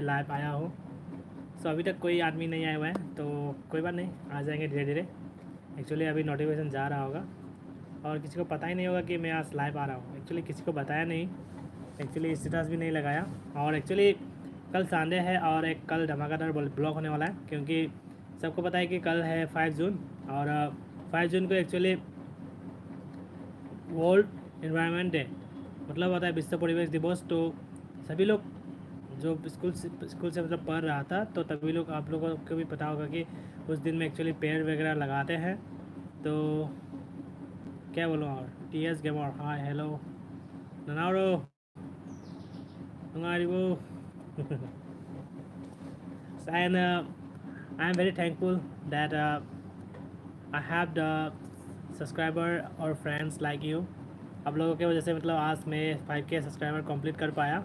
Live आया हूँ। सो अभी तक कोई आदमी नहीं आया हुआ है, तो कोई बात नहीं, आ जाएंगे धीरे धीरे। एक्चुअली अभी नोटिफिकेशन जा रहा होगा और किसी को पता ही नहीं होगा कि मैं आज लाइव आ रहा हूँ। एक्चुअली किसी को बताया नहीं, एक्चुअली स्टेटस भी नहीं लगाया। और एक्चुअली कल संडे है और एक कल धमाकेदार ब्लॉग होने वाला है, क्योंकि सबको पता है कि कल है 5 जून। और 5 जून को एक्चुअली वर्ल्ड इन्वायरमेंट डे, मतलब होता है विश्व परिवेश दिवस। तो सभी लोग जो स्कूल से मतलब पढ़ रहा था, तो तभी लोग, आप लोगों को भी पता होगा कि उस दिन में एक्चुअली पेड़ वगैरह लगाते हैं। तो क्या बोलूँ, और T S gamer, hi hello ननारो नंगारिबो and I am very thankful that I have the subscriber or friends like you। आप लोगों की वजह से मतलब आज मैं 5K सब्सक्राइबर कंप्लीट कर पाया,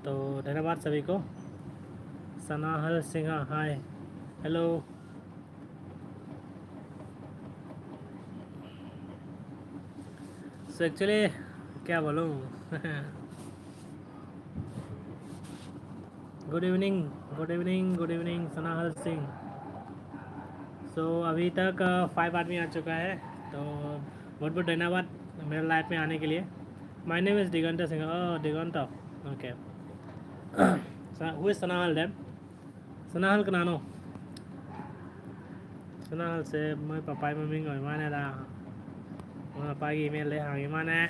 तो धन्यवाद सभी को। Sanahal Singh, hi hello. So actually क्या बोलूँ good evening, good evening, good evening Sanahal Singh. So अभी तक 5 आदमी आ चुका है, तो बहुत बहुत धन्यवाद मेरे लाइफ में आने के लिए। My name is Digant Singh. Digant, okay. Who is Sanahal then? Sanahal kenano? Sanahan से मैं पापा मम्मी को माने ला, मैं पापा की ईमेल ले हाँ माने।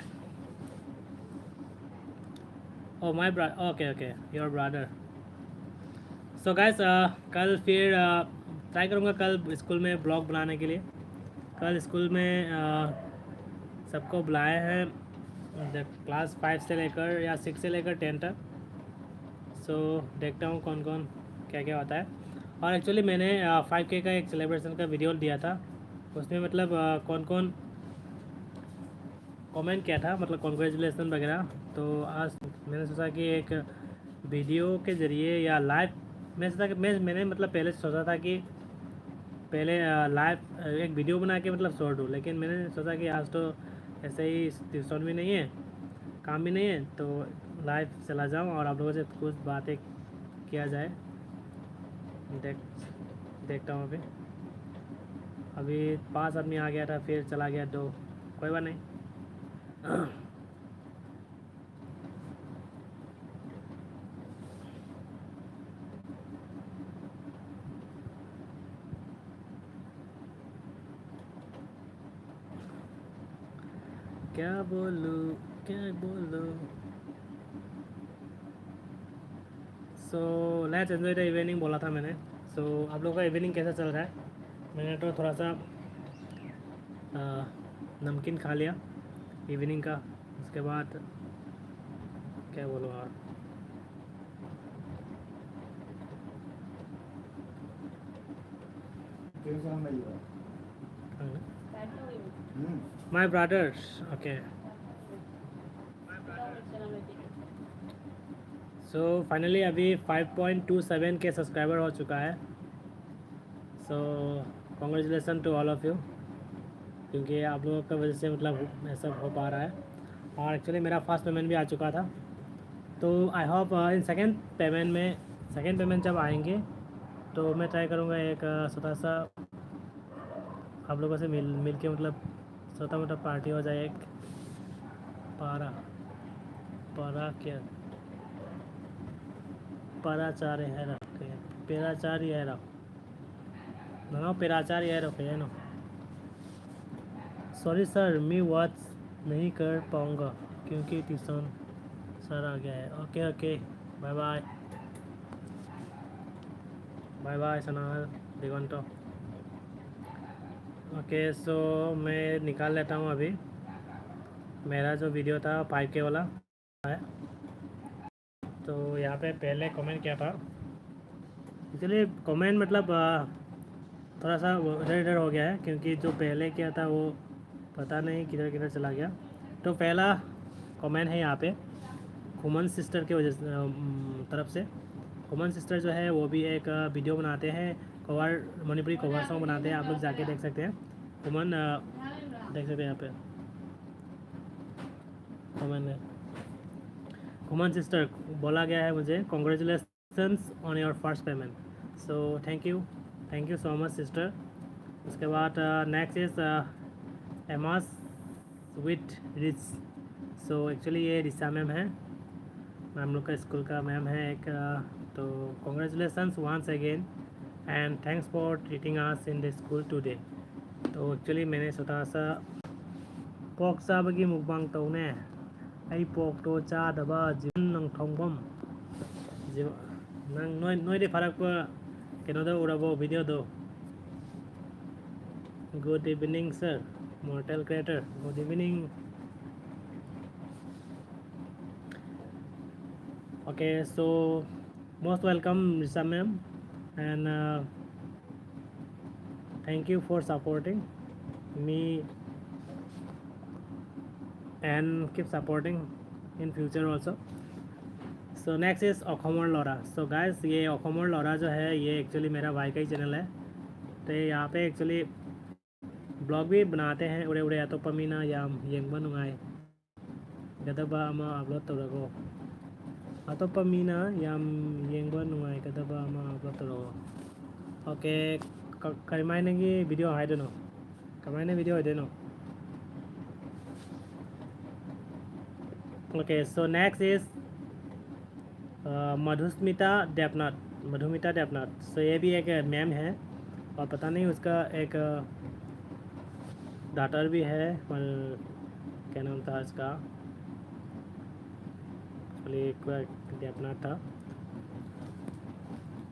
Oh my brother, okay okay, your brother. So guys, कल फिर ट्राई करूँगा कल स्कूल में ब्लॉग बनाने के लिए। कल स्कूल में सबको बुलाए हैं क्लास 5 से लेकर या 6 से लेकर 10 तक। सो देखता हूँ कौन कौन क्या क्या होता है। और एक्चुअली मैंने 5K का एक सेलिब्रेशन का वीडियो दिया था, उसमें मतलब कौन कौन कमेंट किया था, मतलब कॉन्ग्रेचुलेसन वगैरह। तो आज मैंने सोचा कि एक वीडियो के ज़रिए या लाइव, मैं सोचा कि मैंने मतलब पहले सोचा था कि पहले लाइव एक वीडियो बना के मतलब शॉर्ट दूँ, लेकिन मैंने सोचा कि आज तो ऐसे ही ट्यूशन भी नहीं है, काम भी नहीं है, तो लाइव चला जाऊँ और आप लोगों से कुछ बातें किया जाए। देखता हूँ अभी 5 आदमी आ गया था, फिर चला गया 2, कोई बात नहीं। क्या बोलूँ, क्या बोलूँ। So let's enjoy the evening बोला था मैंने। सो आप लोगों का इवनिंग कैसा चल रहा है? मैंने तो थोड़ा सा नमकीन खा लिया इवनिंग का, उसके बाद क्या बोलूँ और। My brothers, okay. So finally अभी 5.27 के सब्सक्राइबर हो चुका है। So congratulation to all of you, क्योंकि आप लोगों की वजह से मतलब ऐसा हो पा रहा है। और एक्चुअली मेरा फर्स्ट पेमेंट भी आ चुका था, तो I hope in second payment जब आएंगे तो मैं ट्राई करूँगा एक छोटा सा आप लोगों से मिल के मतलब छोटा मोटा पार्टी हो जाए। एक पारा पारा क्या पराचार है रखे, पेराचार है रख ना, पेराचार है रखे है ना। सॉरी सर, मैं वॉच नहीं कर पाऊँगा क्योंकि ट्यूशन सर आ गया है। Okay okay, bye bye, bye bye Sanahal Diganto. Okay, so मैं निकाल लेता हूँ अभी मेरा जो वीडियो था 5K वाला है। तो यहाँ पे पहले कमेंट किया था, इसलिए कमेंट मतलब थोड़ा सा इधर इधर हो गया है, क्योंकि जो पहले किया था वो पता नहीं किधर किधर चला गया। तो पहला कमेंट है यहाँ पे खुमन सिस्टर के वजह से तरफ से। खुमन सिस्टर जो है वो भी एक वीडियो बनाते हैं, कवर मणिपुरी कवर सॉन्ग बनाते हैं, आप लोग जाके देख सकते हैं। खुमन देख सकते हैं यहाँ पे खुमन सिस्टर बोला गया है मुझे, congratulation on your first payment. So thank you so much sister. उसके बाद next is Emas with rich. So actually ये रिसा मैम है, हम लोग का स्कूल का मैम है एक. तो congratulations once again and thanks for treating us in the school today. तो एक्चुअली मैंने सोचा सा पोक चाबगी मुकबांग तौने आई पोक तो चादबा जीवन नंग थोंगबम नंग नोय दे फरक केनोदा उड़ाबो वीडियो दो. Good evening sir मॉर्टल creator. Good evening. Okay, so most welcome Risa ma'am, and thank you for supporting me and keep supporting in future also. So next is Okhomor Lora. So guys ये Okhomor Lora जो है ये actually मेरा भाई का ही channel है. तो यहाँ पे एक्चुअली ब्लॉग भी बनाते हैं उड़े उड़े या तो पमीना या येंगबन उंगाई गदबा अमा अपलोड तो रखो atau pamina yang yengba nungai kata ba ma upload to. Oke kamai nagi video hai dono kamai ne video hai dono. Okay, so next is Madhusmita Debnath. Madhumita Debnath. सो ये भी एक मैम है और पता नहीं उसका एक डॉटर भी है पर क्या नाम था उसका देवनाथ था.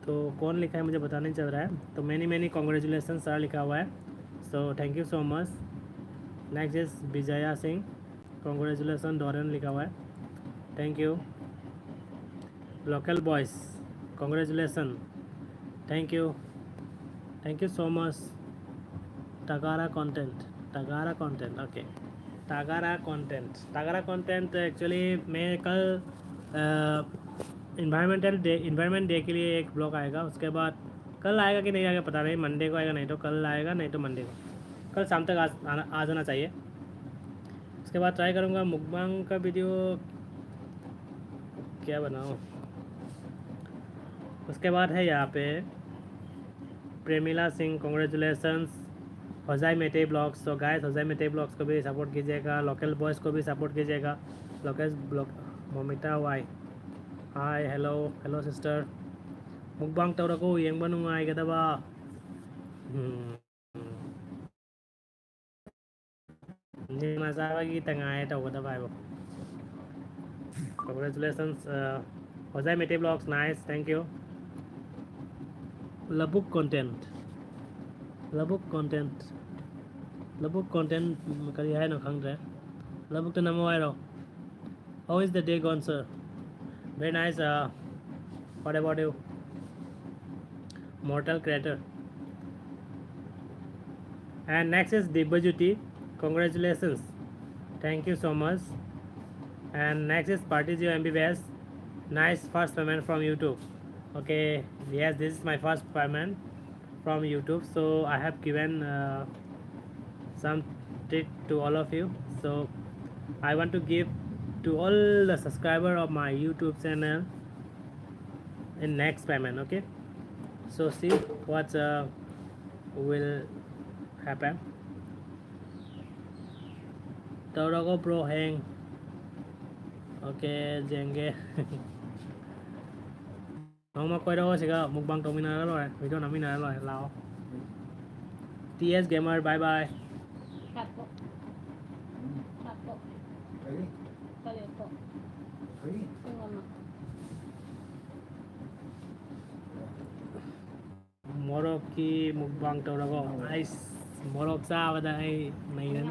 तो कौन लिखा है मुझे पता नहीं चल रहा है. तो मैनी कॉन्ग्रेचुलेसन सर लिखा हुआ है. So thank you so much. Next is Vijaya Singh. Congratulation डॉरन लिखा हुआ है. Thank you. Local boys congratulation. Thank you so much. Tagara content okay. Tagara content actually मैं कल इन्वायरमेंट डे के लिए एक ब्लॉग आएगा. उसके बाद कल आएगा कि नहीं आएगा पता नहीं. मंडे को आएगा, नहीं तो कल आएगा, नहीं तो मंडे को. कल शाम तक आ जाना चाहिए. उसके बाद ट्राई करूँगा मुकबांग का वीडियो क्या बनाऊँ. उसके बाद है यहाँ पे प्रेमिला सिंह. कॉन्ग्रेचुलेसन्स. होजाई मेटे ब्लॉग्स. तो गाइस होजाई मेटे ब्लॉग्स को भी सपोर्ट कीजिएगा. लोकल बॉयज़ को भी सपोर्ट कीजिएगा. Local blog Momita Y. Hi hello sister. Mukbang तौरको येंगबा नुंगाइगदबा निमाजाबागी तंगाय तौगदबा हाइबो. Congratulations Hojai Meetei blogs. Nice thank you. लबुक कंटेंट करी है ना खंग रहे. लबुक तो नमो आए रहो. How is the day gone sir. Very nice. What about you mortal creator. And next is Divyajyoti. Congratulations. Thank you so much. And next is party ji MBBS. Nice first payment from YouTube. Okay, yes, this is my first payment from YouTube, so I have given some treat to all of you. So I want to give to all the subscriber of my YouTube channel in next payment. Okay, so see what will happen. Torogo Pro hang. Okay, jenge. Không mà quay đâu sih mukbang Tomina rồi, video Namina rồi, lao. TS Gamer bye bye. Morok ki mukbang tau rago. Nice. Morok sa ba dai này đến.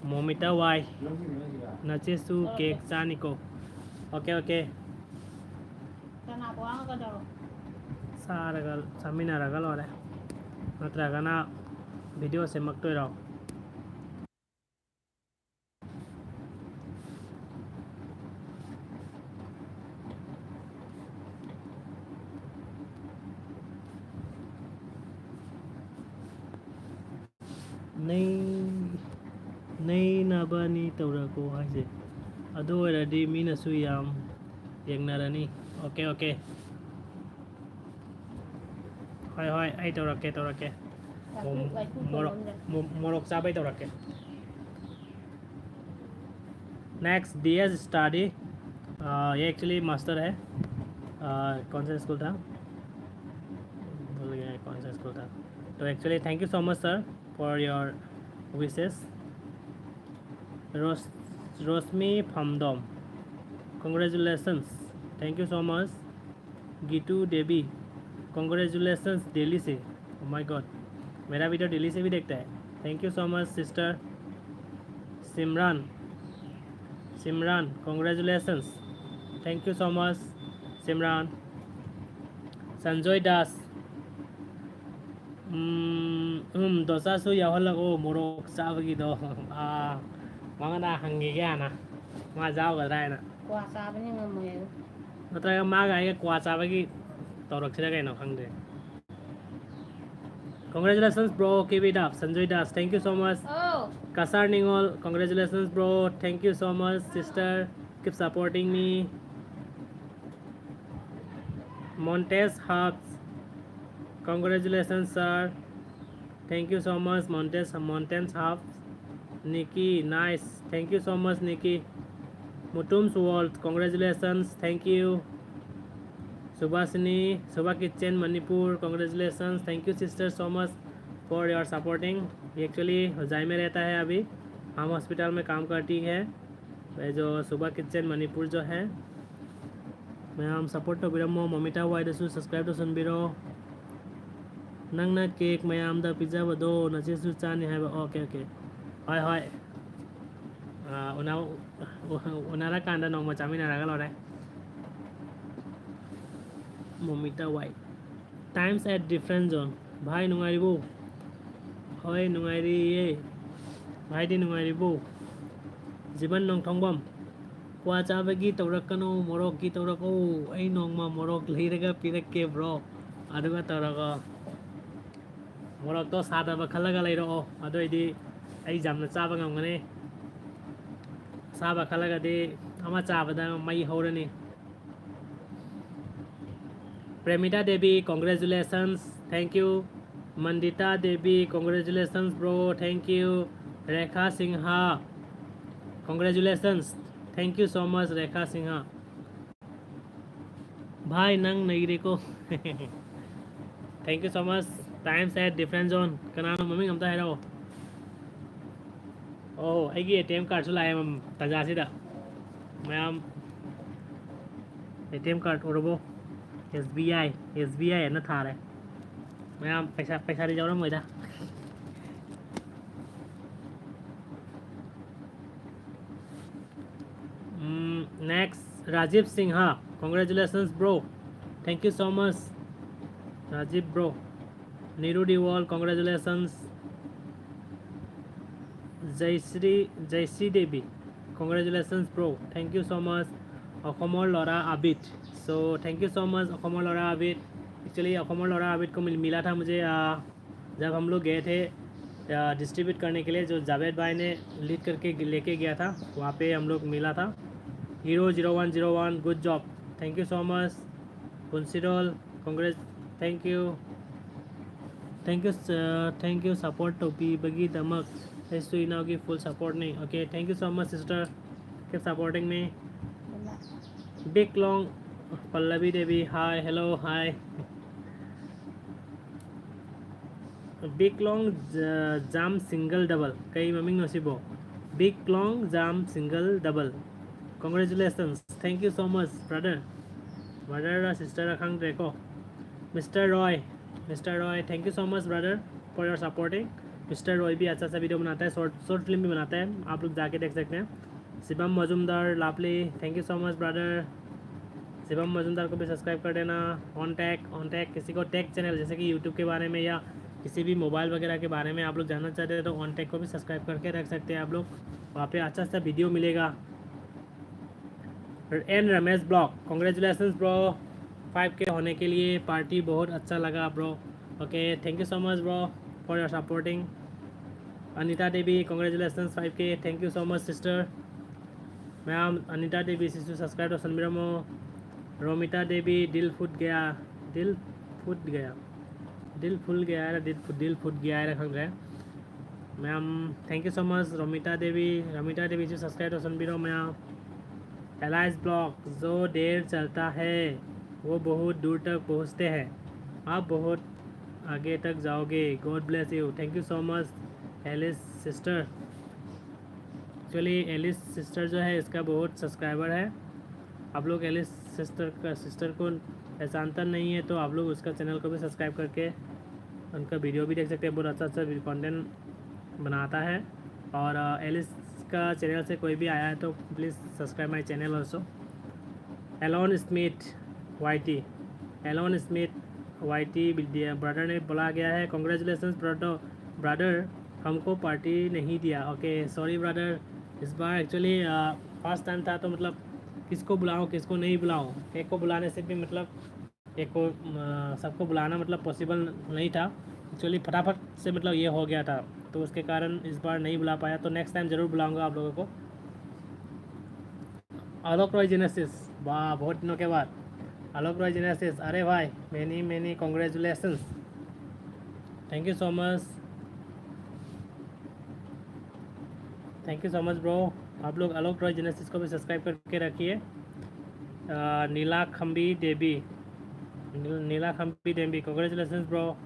Momita Y Nachesu Cake Saniko. Okay. Sa ragal samina ragal wala. Natraga na video se magto raw. नहीं नहीं नाबानी तौरको हाइसे अदो ओइरादि मीनासु याम येंगनारानी okay okay hi हाय आई तौरके मोरक चाबाय तौरके next DS study ये actually master है कौन सा school था भूल गया कौन सा स्कूल था तो actually thank you so much sir for your wishes Roshmi Phamdam congratulations thank you so much Geetu Devi congratulations Delhi से ओह माय गॉड मेरा वीडियो दिल्ली से भी देखता है thank you so much sister Simran congratulations thank you so much Simran Sanjay Das दसासु यावहलगो मोरक चाबगिदो मांगना हंगिगाना मा जावगद्रायना क्वा चाबनी ngमोय नत्रगा मागा आइगा क्वा चाबगी तौरक्सिरा canoe खंगदे Congratulations bro, keep it up. Sanjay Das, thank you so much. oh Kasar Ningol, congratulations bro, thank you so much sister, keep supporting me. Montes Hubs, congratulations sir, thank you so much Montes Hubs. Nikki, nice, thank you so much Nikki. Mutum's World, congratulations, thank you. Subhasini, Subha Kitchen Manipur, congratulations, thank you sister so much for your supporting. ये actually हजाई में रहता है अभी हम hospital में काम करती है वह जो सुबह किचन मणिपुर जो है मैं हम सपोर्ट तो बिरमो ममिता वाइडसु सब्सक्राइब तो सुनबिरो नंगना केक मैं आम दा पिज्जा बदो नचेसु चानी है ओके ओके हाय हाय उनारा कांदा नौ मचामी नारागा लौटा Mamita white times at different zone भाई नुंगारिबो हय नुंगारिये भाई दी नुंगारिबो जीवन नोंथोंबम क्वा चाबगी तौरकनो मोरक की तौरको ऐ नोंमा मोरक लेरगा पिरक्के ब्रो अदुगा तौरको मोरक तो सादाबा खलगा लेरो अदोइदी ऐ जामना चाबा ngमगने साबा खलगादि अमा चाबदा मई हौरनी Premita Devi, congratulations, thank you. Mandita Devi, congratulations bro, thank you. Rekha Singha, congratulations, thank you so much Rekha Singha. Bhai nang naire ko thank you so much. Times at different zone kanano mami ngamta hai ro oh aigi ATM card sulai mam tajasi da mayam ATM card orobo SBI है ना था रहे मैं आप पैसा दे जाओ ना मुझे next Rajeev Sinha congratulations bro, thank you so much Rajeev bro. Neeru Dewal congratulations. Jayashree Devi congratulations bro, thank you so much. Akhmar Lada Abid so thank you so much Akhmar Lada Abid actually अखमर Lada Abid को मिला था मुझे जब हम लोग गए थे डिस्ट्रीब्यूट करने के लिए जो जावेद भाई ने लीड करके लेके गया था वहाँ पे हम लोग मिला था hero 0101 good job thank you so much Punsirol congress thank you support टोपी बगी दमक ऐसु इनाव की फुल सपोर्ट नहीं okay thank you so much sister keep supporting me big long Pallavi Devi hi hello hi big long jam single double कई ममिंग नसीबो big long jam single double congratulations thank you so much brother sister अखंग रेको mister Roy thank you so much brother for your supporting mister Roy भी अच्छा सा video बनाता है शॉर्ट फिल्म भी बनाता है आप लोग जाके देख सकते हैं शिवम मजुमदार लापली thank you so much brother Shivam Majumdar को भी सब्सक्राइब कर देना ऑन टैक किसी को टेक चैनल जैसे कि यूट्यूब के बारे में या किसी भी मोबाइल वगैरह के बारे में आप लोग जानना चाहते हैं तो ऑन टैक को भी सब्सक्राइब करके रख सकते हैं आप लोग वहाँ पे अच्छा सा वीडियो मिलेगा N Ramesh blog congratulations bro 5K होने के लिए पार्टी बहुत अच्छा लगा bro okay thank you so much bro for your supporting Anita Devi congratulation 5K, thank you so much sister ma'am. Anita Devi sister subscribe to सनबिरमो। रोमिता देवी दिल फुट गया दिल फुट गया दिल फुल गया है दिल फुट गया है खंग ma'am thank you so much Romita Devi से सब्सक्राइब to सनबिरो मैम। एलाइस ब्लॉग जो देर चलता है वो बहुत दूर तक पहुंचते हैं, आप बहुत आगे तक जाओगे, God bless you, thank you so much Alice sister. Actually Alice sister जो है इसका बहुत सब्सक्राइबर है, आप लोग एलिस सिस्टर को पहचानता नहीं है तो आप लोग उसका चैनल को भी सब्सक्राइब करके उनका वीडियो भी देख सकते हैं, बहुत अच्छा कंटेंट बनाता है। और एलिस का चैनल से कोई भी आया है तो please subscribe my channel also. Elon Smith YT brother ने बोला गया है कॉन्ग्रेचुलेसन्स ब्रदर हमको पार्टी नहीं दिया। ओके सॉरी ब्रदर, इस बार एक्चुअली फर्स्ट टाइम था तो मतलब किसको बुलाऊं किसको नहीं बुलाऊं, एक को बुलाने से भी मतलब एक को सबको बुलाना मतलब पॉसिबल नहीं था। एक्चुअली फटाफट से मतलब ये हो गया था तो उसके कारण इस बार नहीं बुला पाया, तो नेक्स्ट टाइम ज़रूर बुलाऊंगा आप लोगों को। आलोक रॉय जेनेसिस, वाह बहुत दिनों के बाद आलोक रॉय जेनेसिस, अरे भाई many congratulations, thank you so much bro. आप लोग आलोक रॉय जेनेसिस को भी सब्सक्राइब करके रखिए। Neela Khambi Devi congratulations bro,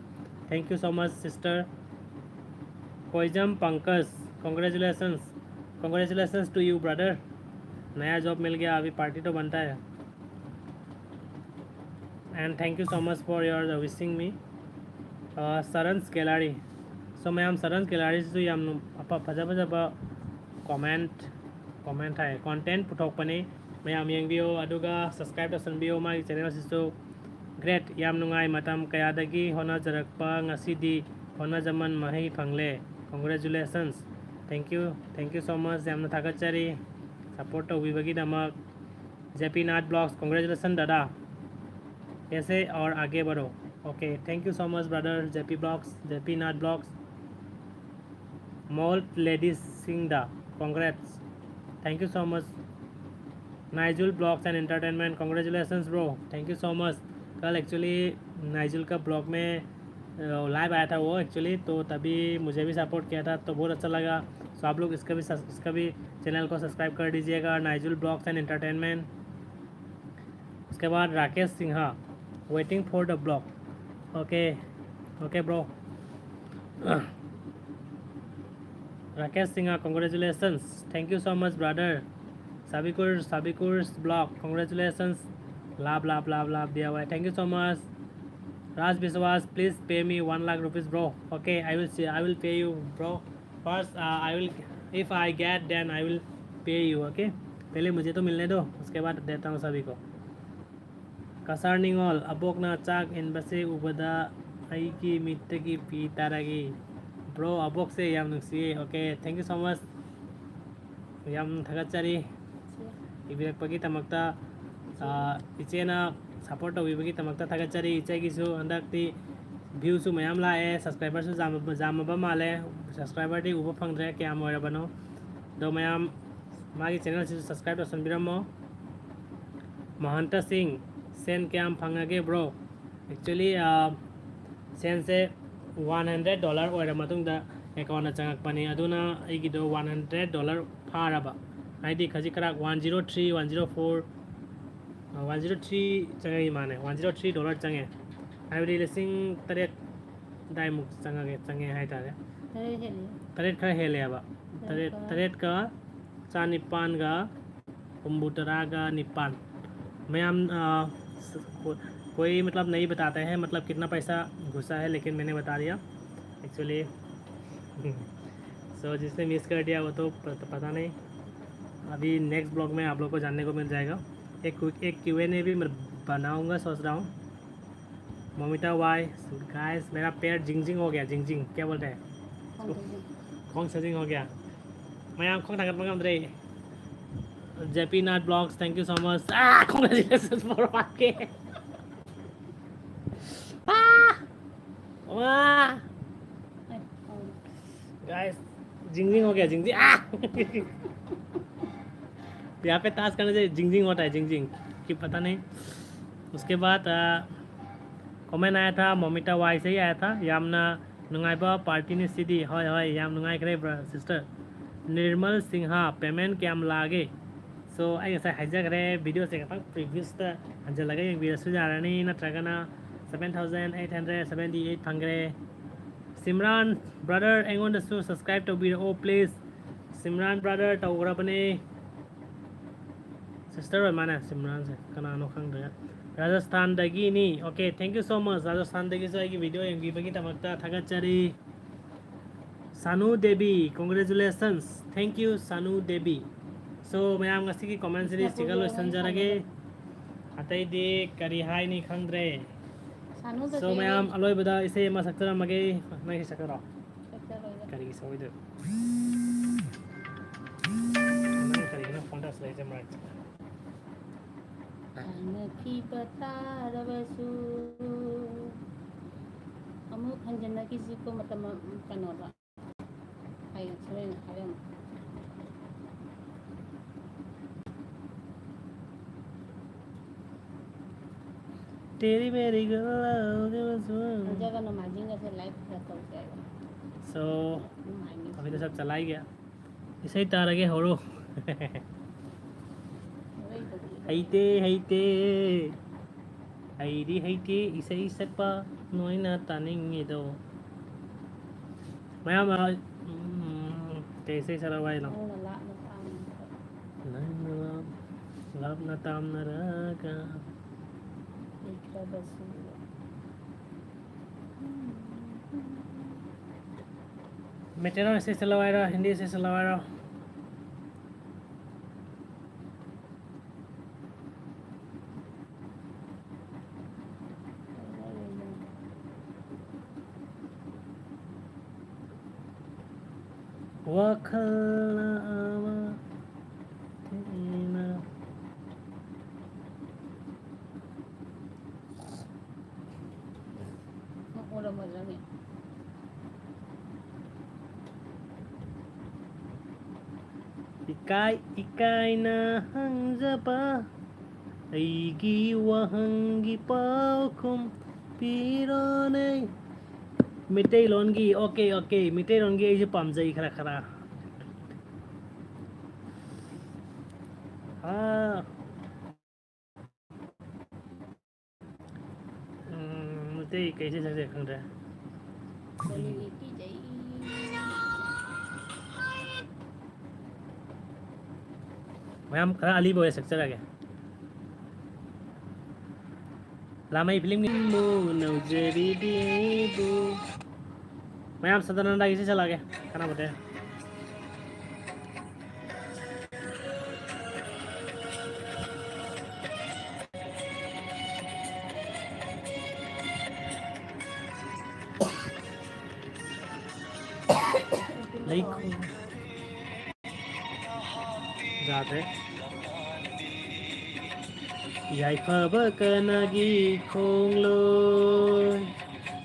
thank you so much sister. Koijam Pankaj congratulations to you brother, नया जॉब मिल गया, अभी पार्टी तो बनता है। And thank you so much for your wishing me. Sarans Kelari, so ma'am Sarans Kelari से याम फजा कमेंट है कंटेंट पुथोकपने मैम यंबियो अदुगा सब्सक्राइब तौसनबियो मागी चैनल सिसु ग्रेट याम नुंगाई मतम कयादगी होनाजरकपा ngасidi होनाजमन महै फंगले, congratulations, thank you so much यामना थागतचारी सपोर्ट तौबिबगीदमक। जेपी नाथ ब्लॉग्स कॉन्ग्रेचुलेसन दादा, कैसे और आगे बढ़ो। Okay thank you so much brother JP Nath blogs. मोल्ट लेडीज सिंगदा congrats, thank you so much. Naijul blogs and entertainment congratulations bro, thank you so much. कल एक्चुअली नाइजुल का ब्लॉग में लाइव आया था वो एक्चुअली, तो तभी मुझे भी सपोर्ट किया था तो बहुत अच्छा लगा। सो आप लोग इसका भी चैनल को सब्सक्राइब कर दीजिएगा, नाइजुल ब्लॉग्स एंड एंटरटेनमेंट। उसके बाद Rakesh Sinha waiting for the blog, okay bro. Rakesh Sinha congratulations, thank you so much brother. Sabikur's blog congratulations, लाभ दिया हुआ है, thank you so much. Raj Biswas please pay me 1 lakh rupees bro, okay I will pay you bro first, I will if I get then I will pay you, okay पहले मुझे तो मिलने दो उसके बाद देता हूँ सभी को। कसरनिंगल अबोकना चाक इनबसे उबदा आई की मिट्टी की पी तारागी ब्रो अबोक से याम नुक्सिए, okay thank you so much याम थागतचारी इबिरकपगी तमक्ता इचेना सपोर्ट तौबिबगी तमक्ता थागतचारी। इचेगिसु हंदक्ति भिउसु मयाम लाए, सब्सक्राइबरसु जामबा माले, सब्सक्राइबर दी उबो फंगद्रे क्याम ओइरबनो दो मयाम मागी चैनल से सब्सक्राइब तौसनबिरमो। महंत सिंह सेन क्याम फंगगे ब्रो, एक्चुअली सेन से $100 ओइर मतुंगदा एकाउंट चंगकपनी अदुना एगिदो $100 फारबा हाइदी खजी खरा 103 104 103 चंगे माने $103 चंगे हाइदी लिसिंग तरेट दाइमुक चंगे हाइ तारे तरेट खरा हेले अब तरेट का चानिपान का कुम्बुतरा का निपान मैम कोई मतलब नहीं बताते हैं मतलब कितना पैसा घुसा है, लेकिन मैंने बता दिया एक्चुअली। सो जिसने मिस कर दिया वो तो पता नहीं, अभी नेक्स्ट ब्लॉग में आप लोग को जानने को मिल जाएगा। एक Q&A भी मैं बनाऊंगा सोच रहा हूँ। मोमिता वाई गाइस मेरा पैर जिंग हो गया, जिंग क्या बोलते हैं खोंग सजिंग हो गया, मैं आप खोंग तंगत मंगम रे। JP Nath blogs thank you so much, congratulations for 5K। वाह गाइस जिंग जिंग हो गया, जिंग जिंग यहाँ पे टास्क करने से जिंग जिंग होता है, जिंग जिंग कि पता नहीं। उसके बाद कमेंट आया था मोमिता वाई से ही आया था, यामना नुंगाइबा पार्टी ने सीधी हॉय हॉय याम नुंगाई करे सिस्टर निर्मल सिंहा पेमेंट क्या लागे सो आई ऐसा हाईजैक वीडियो से प्रीवियस हंजलगा यंबिरसु जारनी नत्रगना 7878 फंगरे सिमरान ब्रदर ऐंगोंदसु सब्सक्राइब तौबीरओ प्लीज सिमरान ब्रदर तौग्रबने सिस्टर माने सिमरान से कनानो खंगदे राजस्थान दगी okay thank you so much Rajasthan दगी सो वीडियो यंबीबगी तमक्ता थागतचरी Sanu Devi congratulations thank you Sanu Devi so ma'am ngasi की कमेंट सीरीज सिगा लोइसनजरगे अतैदि करी हाइनी खंगद्रे सो मैम अलोइबदा इसे मा सक्तरमगे नइ सकरो करी सोइदो नइ करी ना फोन टस लेजे माइक की बता रवसु अमुक हंजना किसी को मतलब कनोरा आई सरे हायम तेरी मेरी गल्ला जगह न माजिंग से लाइव करता हो जाएगा सो अभी तो सब चला ही गया इसे ही तारगे होरो हाइते हाइते हाइदी हाइते इसे ही सकपा नोइना तानिंगिदो मैम कैसे चला वाई लो लाभ न ताम न रगा मेटेरो से चलवाए रहो हिंदी से चलवाए रहो वखल आमा तेना ओरा मजा नहीं इकाई इकाई ना हंजबा अईगी वहंगी पाखुम पीरोने मिटे लोनगी ओके ओके मिटे लोनगी ऐसे पामजाई खरा खरा हाँ मिटे कैसे सकते खंड है मैम खरा अली बोले सक्सेस आ गया लामाई फिल्म की मो नौजरी देबो मैम सदानंदा कैसे चला गया खाना बताया नहीं जाते याइफाबा कनागी खोंगलो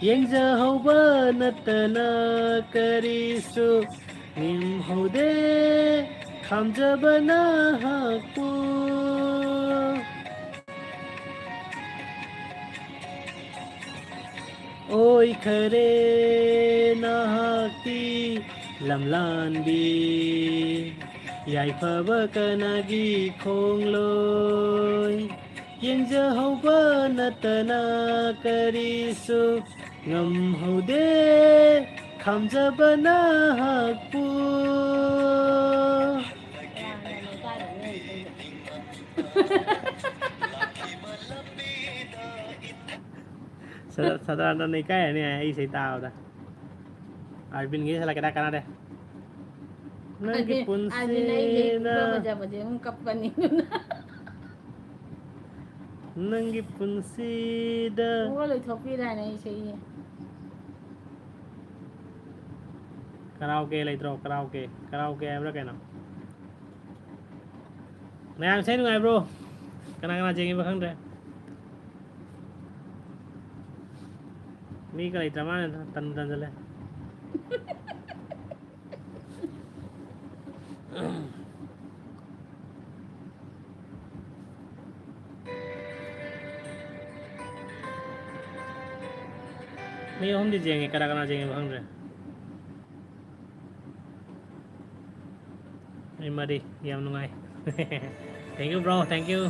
यंगजाहौबा नतना करिसु निमहौदे खामजाबना हाकु ओय खरे नाहाकी लमलानबी याइफाबा कनागी खोंगलोय यंगजाहौबा नतना करिसु ngमहौदे खामजाबना हाकु Saudara nikah ya nih isi tahu dah. Arvin gini salah kita kan ada. Nanti pun sina. Nanti pun sida. Karaoke lah itu karaoke bro kena. Nah saya nunggu bro. Kena jengi bakang deh. मी का इतना मान तन तन चले mi hom di jenge kara kana jenge bang re mi mari yam nungai thank you bro thank you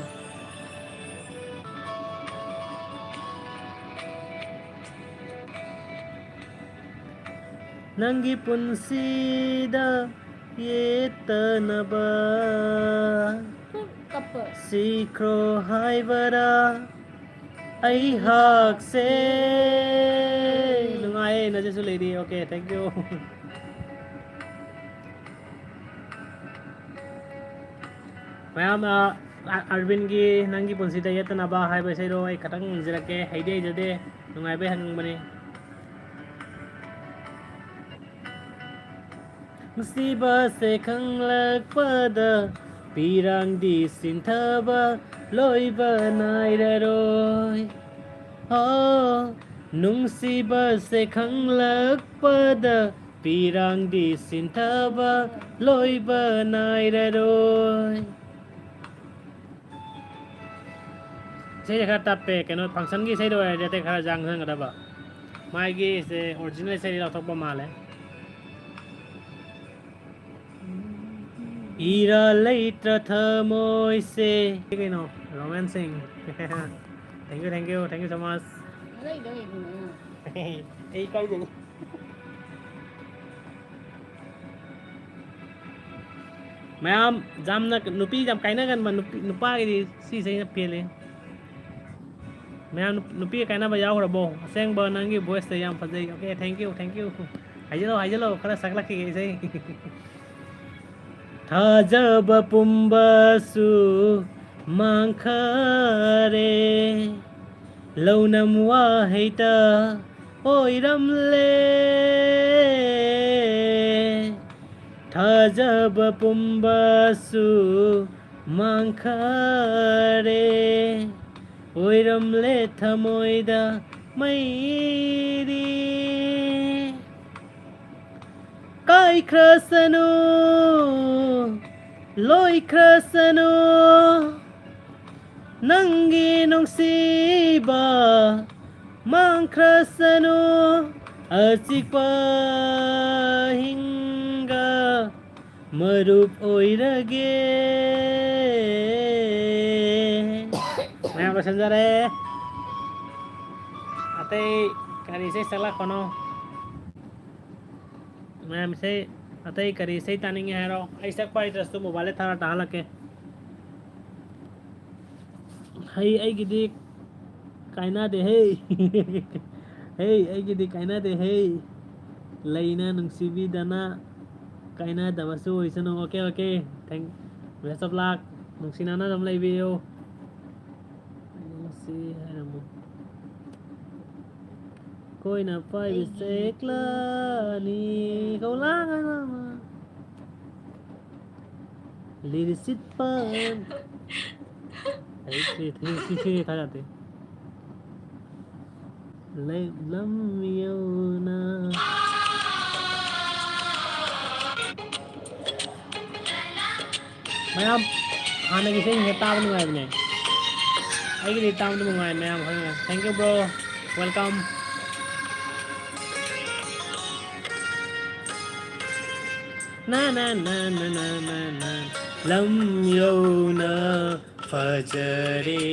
nangi punsida yetanaba cup sikro haibara ai hak se nungai na jesu lady okay thank you ma'am Arvind की नंगी पुंसीदा येतनबा highway sero आई खतंग इजरके हाइदे जदे नुंगाइबे हंगबने मुसीबा से खंगलकपदा पिरांगदी सिंथबा लोइबा नाइररोय हो नुंसीबा से खंगलकपदा पिरांगदी सिंथबा लोइबा नाइररोयใช่ครับตัดเปกเนาะฟังก์ชันกี่ใช่ด้วยเดี๋ยวแต่ข้าจังเท่ากันได้ปะไม่กี่เซออริจินัลใช่เราทบประมาณเลยอีราเลตระเธอโมยเซกี่เนาะโรแมนซิ่ง thank you thank you thank you so much đây đâyไอ้ใกล้จริงแม่จำนะนุปีจำไกลนะกันมันนุป้ากี่ดีซี่ใช่เพียเลยमैं नुपी कहना बजाओ रबो Seng बनंगी voice से यम फजे okay thank you हाइजलो खरा सकला की गई था जब पुंबसु मांखरे लौनम वाहिता ओइरमले था जब पुंबसु मांखरे ओइरमले थमोइदा मैरी काय ख्रसनु लोय ख्रसनु नंगी नुंसीबा मां ख्रसनु अचिकपा हिंगा मरुप ओइरगे मैं पैसेंजर है आते करी से सला कोनो मैं से आते करी से तानिंग है रो ऐसा कोई रस्तो मोबाइल थारा टाल के हाय आई गिदी कायना दे हे हे आई गिदी कायना दे हे लेना नंसीबी दाना कायना दबसु ओइसनो okay okay thank best of luck नंसीना ना जमलाई वीडियो कोई ना पाई सेकला नी कौलांगा nama लिरिसित pan ऐसे थे था जाते लम योना मैं अब आने की सही है ताव नहीं आए आई के टाउन में मंगाए मैं थैंक यू ब्रो वेलकम ना ना ना ना ना ना ना लम योना फजरे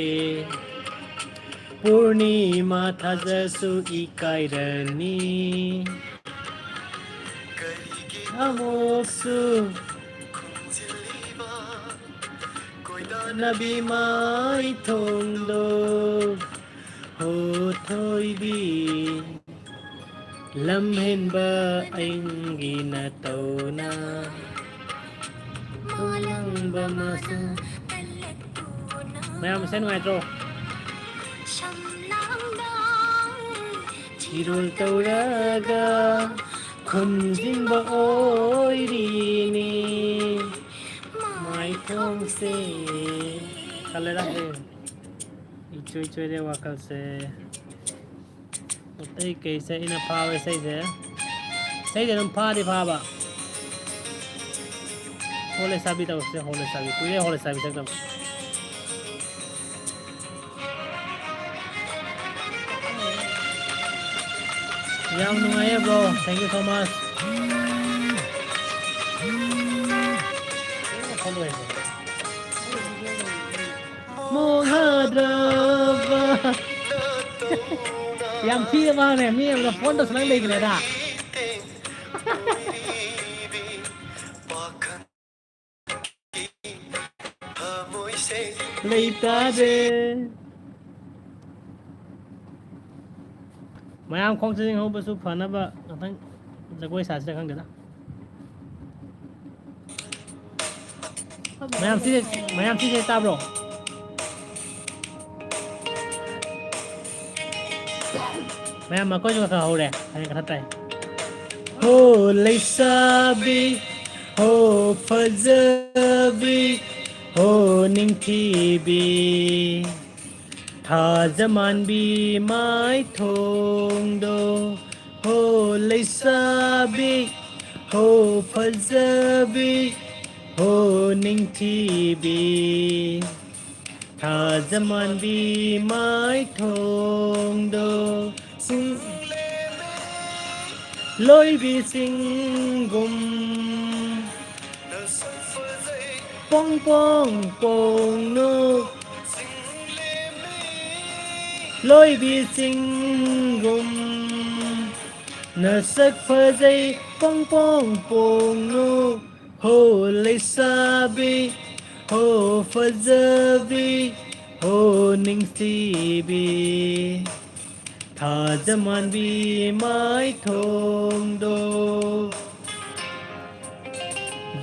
पूर्णिमा था जसु इकाइरनी अमोक्सु नबी माई थोंदो हो थोइबी लम्हेन बा आइंगी न तोना कुलंग बा मासु मैं हम सेन वाइट्रो चिरुल तौरागा खुमजिंग बा ओइरीनी माई थोंग से कले रहे इचो इचो रे वाकल से उतई कैसे इन पावे सही से हम पा दे पाबा होले साबी तौरसे होले साबी कुरे होले साबी तक याम नुंगाये bro thank you so much follow it Mohadraba yang kia ba ne mi la phone to sang lei da leita de mayam khong ching ho ba su phana ba thang jagoi sa sa khang de da mayam si ta bro mayam ma ko jo ka ho de ai ka tai ho leisabi ho fazabi ho ningtibi tha zaman bi mai thong do ho leisabi ho fazabi ho ningtibi tha zaman bi mai thong do lối bi sing gum pong pong pong no lối bi sing gum na sak phơ dây pong pong pong no ho lê sa bi ho phơ dơ bi ho ning si bi tha zaman bi mai thong do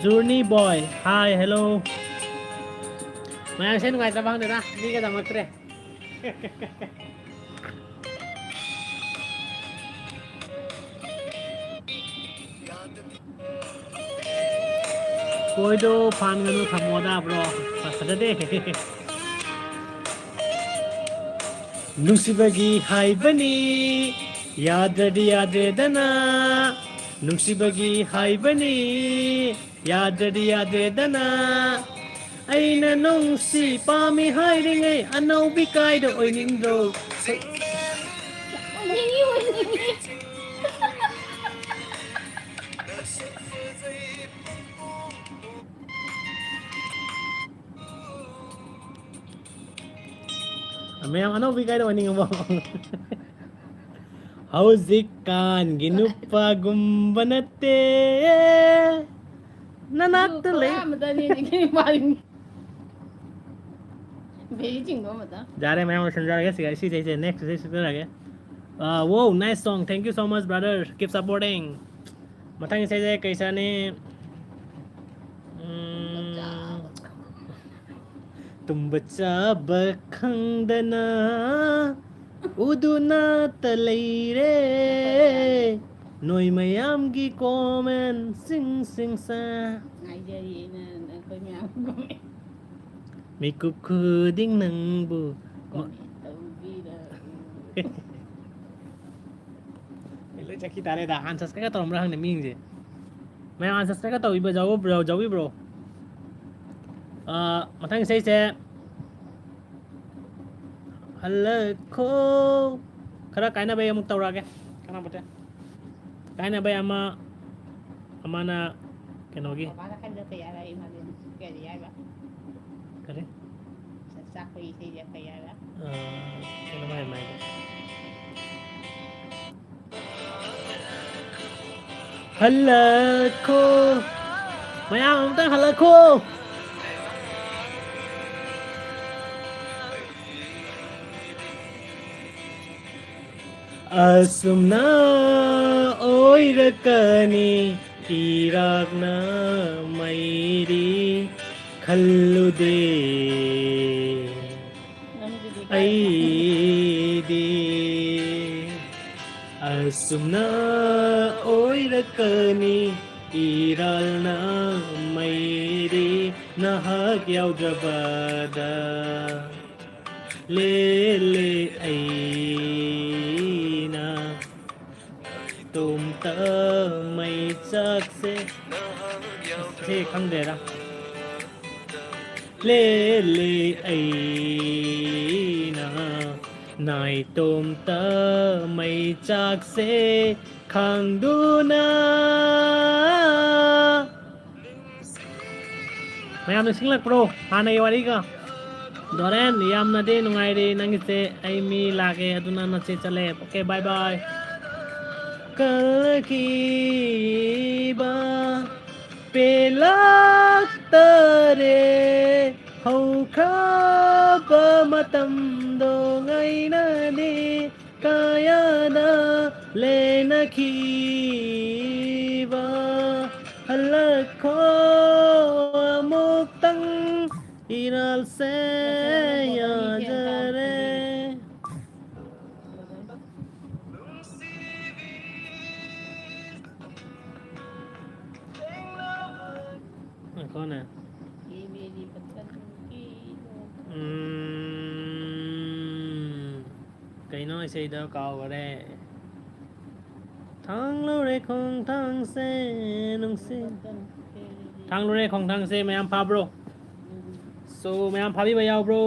journey boy hi hello मैं ऐसे नुआई तबांग देना नहीं क्या दमक रे कोई तो फान गनु थमोदा bro सददे नुसिबगी हाय बनी याद दना नुसिबगी हाय बनी याद दना aina nong si pa mi hai ring ai anau bi kai do oi ning do Mayam anau bi kai do oi ning mo hauzikan ginupa gumbanate nanatale जा रहे मैं समझा रहा है इसी से नेक्स्ट इसी तरह के वो nice song thank you so much brother keep supporting मथंग से कैसा ने तुम बच्चा बखंदना उदुना तलैरे नोई मयाम की कमेन सिंग सिंग सा mi cục khư đinh nâng bù lấy chắc khi ta đây đã ăn sắp cái tôm ra hàng này mình gì mày ăn sắp cái tôm bây giờ bro mà thằng say xe hello cô khara cái nào bây giờ tàu ra cái nào bớt cái nào bây giờ ama na cái nào gì Kare? Sasako isi dia kaya lah. Ano main. Hala ko. Maya ang tang hala ko. Asumna oy rakani iragna mairi खल्लुदे ऐदे असुमना ओइरकनी इरालना मैरे नहाक याउद्रबदा ले ऐना तुम त मै चक से खम दे रहा ले ले ऐना नाय तुम त मैं चाक से खांगदूना mayam ꯅꯤꯡꯁꯤꯡꯂꯛꯄ꯭ꯔꯣ ꯍꯥꯟꯅꯒꯤ ꯋꯥꯔꯤꯒ ꯗꯣꯔꯦꯟ ꯌꯥꯝꯅꯗꯤ ꯅꯨꯡꯉꯥꯏꯔꯤ ꯅꯪꯒꯤꯁꯦ ꯑꯩ ꯃꯤ ꯂꯥꯛꯑꯦ ꯑꯗꯨꯅ ꯅꯆꯦ ꯆꯠꯂꯦ ꯑꯣꯀꯦ ꯕꯥꯏ ꯕꯥꯏ ꯀꯜꯂꯛꯈꯤꯕ ꯄꯦꯜꯂꯛꯇꯔꯦ ꯍꯧꯈ꯭ꯔꯕ ꯃꯇꯝꯗꯣ ꯉꯥꯏꯅꯗꯦ ꯀꯌꯥꯗ ꯂꯦꯅꯈꯤꯕ ꯍꯜꯂꯛꯈꯣ ꯑꯃꯨꯛꯇꯪ 이럴세 여자래 कौन है ये मेरी पसंद की कहीं ना ऐसे इधर काव करे thang lô rê không thang xe nung si thang lô rê không thang xe mày am pha bro so mày am pha đi bây bro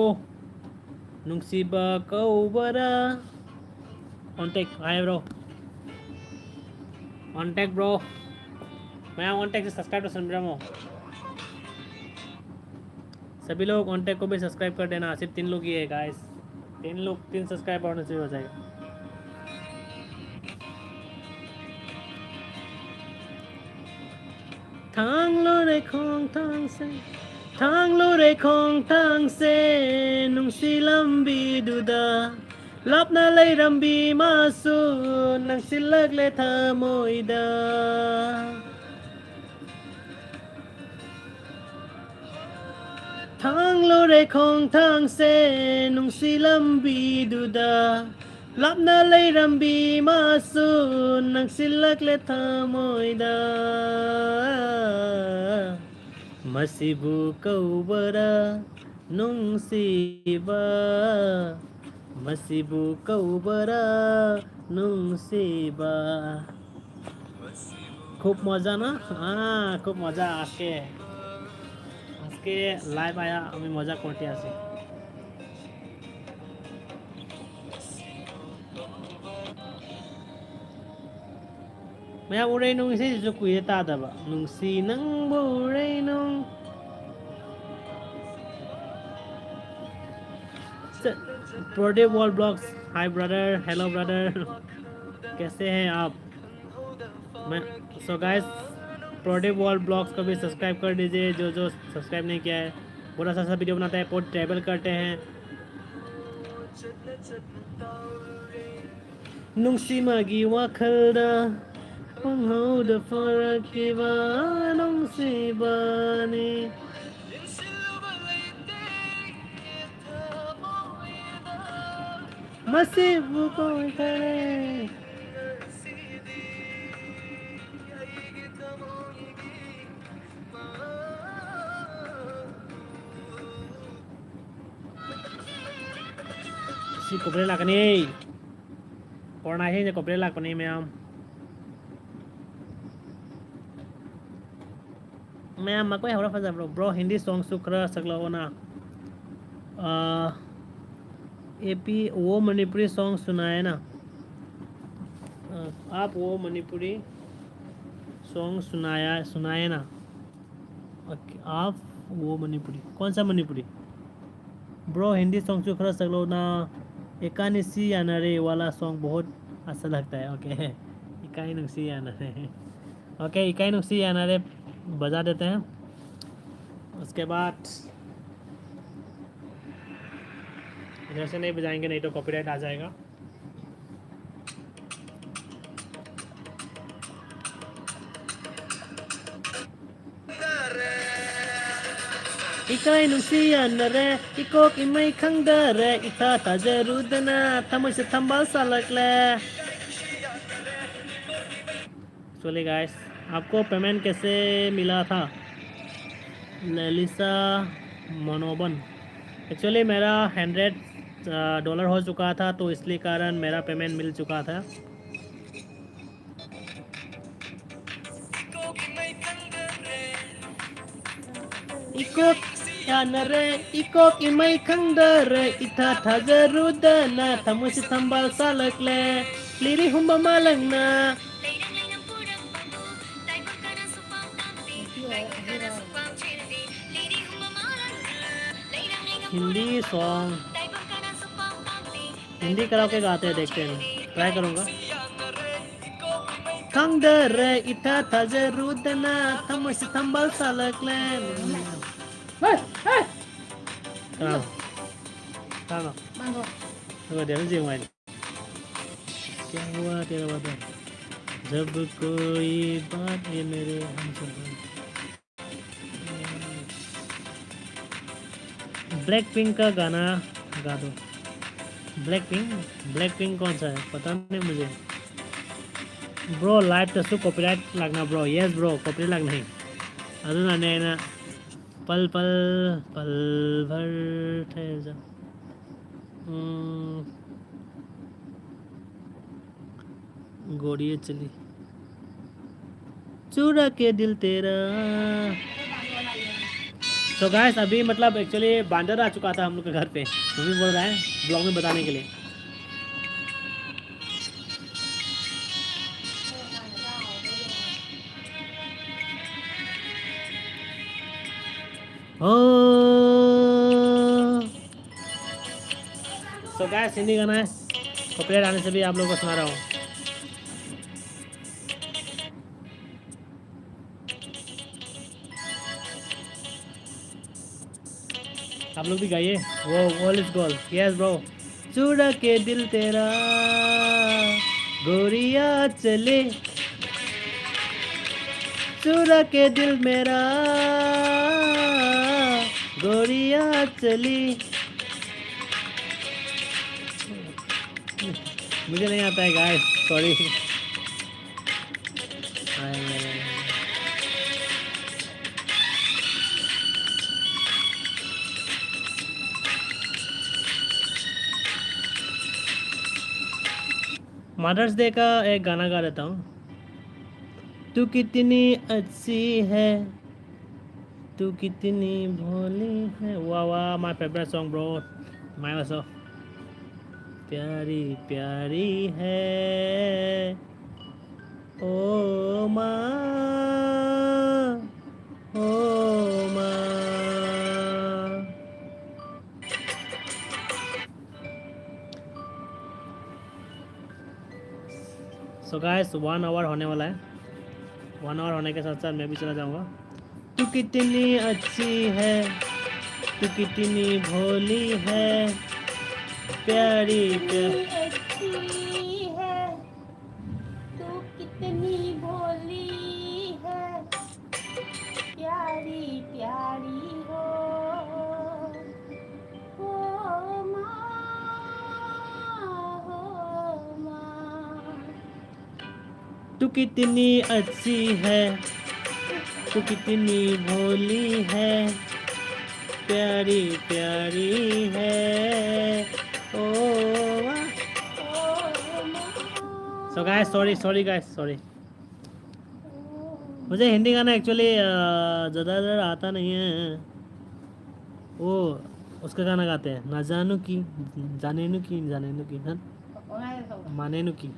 nung si ba câu bada on take hi bro on take bro मैं on take से subscribe तो समझ रहा हूँ सभी लोग on take को भी सब्सक्राइब कर देना सिर्फ 3 लोग ही है गाइस 3 सब्सक्राइब होने से हो जाएगा thang lô rê không thang xe thang lô rê không thang xe nung si lam bi du da lap na lay ram bi ma su nang silak le tha moi da thang lô rê không thang xe nung si lam bi du da lap na lay ram bi ma su nang silak le tha moi da masibu kaubara nung siba masibu kaubara nung siba खूब मजा ना खूब मजा আজকে live আয়া আমি মজা করতে আছি Maya uray nung isa sa kuya tada ba nung sinang buray nung Prode Wall Blogs hi brother hello brother कैसे हैं आप मैं so guys प्रोडे वॉल ब्लॉग्स को भी सब्सक्राइब कर दीजिए जो जो सब्सक्राइब नहीं किया है बड़ा सा वीडियो बनाता है बहुत ट्रैवल करते हैं नुंगसीमागी वाखलदा पंगहोदा फरकिबा नुंगसीबानी मसीबु कोई करे si kobre lak ni porna hi je kobre lak pani ma'am मैं कोई हवरा फजा ब्रो हिंदी सॉन्ग सुखरा सकला ना एपी वो मणिपुरी सॉन्ग सुनाए ना आप वो मणिपुरी सॉन्ग सुनाए ना आप वो मणिपुरी कौन सा मणिपुरी ब्रो हिंदी सॉन्ग सुखरा सकलो ना एकानी सी आनारे वाला सॉन्ग बहुत अच्छा लगता है ओके इकाई नुक्सी आनारे ओके इकाई नुक्सी आनारे बजा देते हैं उसके बाद इधर से नहीं बजाएंगे नहीं तो कॉपीराइट आ जाएगा इकाई नुसी अनरे इकोक इमई खंगदरे इता ताजरुदना थमई से थंबाल सालकले चलिए गाइस आपको पेमेंट कैसे मिला था लेलिसा मनोबन एक्चुअली मेरा $100 हो चुका था तो इसलिए कारण मेरा पेमेंट मिल चुका था eco Yanare ikok imay kangdare ita tazarudana tamusi tambal salakle liri humba malangna Hindi song Hindi karaoke गाते हैं देखते हैं ट्राई करूंगा Kangdare ita tazarudana tamusi tambal salakle Kenapa? Kenapa? Mango. Coba dia sih main. क्या हुआ तेरा बता जब कोई बात है मेरे हमसफर ब्लैक पिंक का गाना गा दो ब्लैक पिंक कौन सा है पता नहीं मुझे ब्रो लाइव तो कॉपीराइट लगना ब्रो यस ब्रो कॉपीराइट लगना ही अदुना नैना पल पल पल भर ठहर जा गोड़िए चली चुरा के दिल तेरा तो गाइस अभी मतलब एक्चुअली बांदर आ चुका था हम लोग के घर पे मम्मी बोल रहा है ब्लॉग में बताने के लिए तो गाइस हिंदी गाना है कॉपीराइट आने से भी आप लोगों को सुना रहा हूँ आप लोग भी गाइए वो all is goal yes bro चुरा के दिल तेरा गोरिया चले चुरा के दिल मेरा गोरिया चली मुझे नहीं आता है गाइस सॉरी मदर्स डे का एक गाना गा देता हूँ तू कितनी अच्छी है तू कितनी भोली है वाह वाह my favourite song bro my also प्यारी प्यारी है ओ माँ ओ माँ सो गाइस 1 आवर होने वाला है 1 आवर होने के साथ साथ मैं भी चला जाऊंगा तू कितनी अच्छी है तू कितनी भोली है प्यारी अच्छी है तू कितनी भोली है प्यारी प्यारी हो माँ तू कितनी अच्छी है तू कितनी भोली है प्यारी प्यारी है oh so guys sorry guys sorry मुझे हिंदी गाना एक्चुअली ज़्यादा आता नहीं है वो उसका गाना गाते हैं ना जानू की जाने नु की माने नु की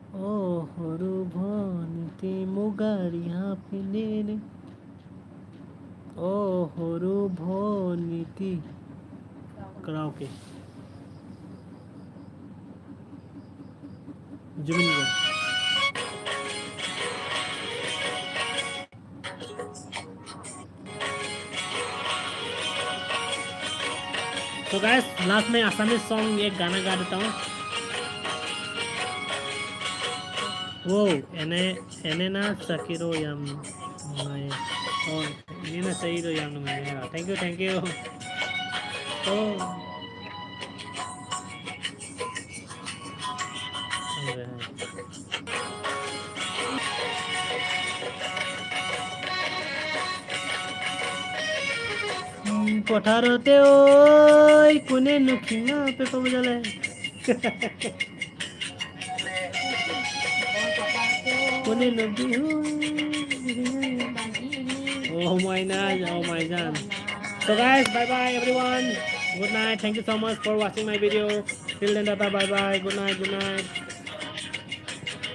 ओ हरु भनिति मुगारिया पिनेने ओ हरु भनिति कराओके जुबिन का तो गाइस लास्ट में आसामीज सॉन्ग एक गाना गा देता हूँ वो एने ना सकिरो याम मैं और एने ना सहीरो याम मैं थैंक यू तो पठारते ओय कोने नुखिंगा paper बजाले Kunin lebih. Bagi ini. Oh my god, oh my god. So guys, bye bye everyone. Good night. Thank you so much for watching my video. Till then, tata, bye bye. Good night, good night.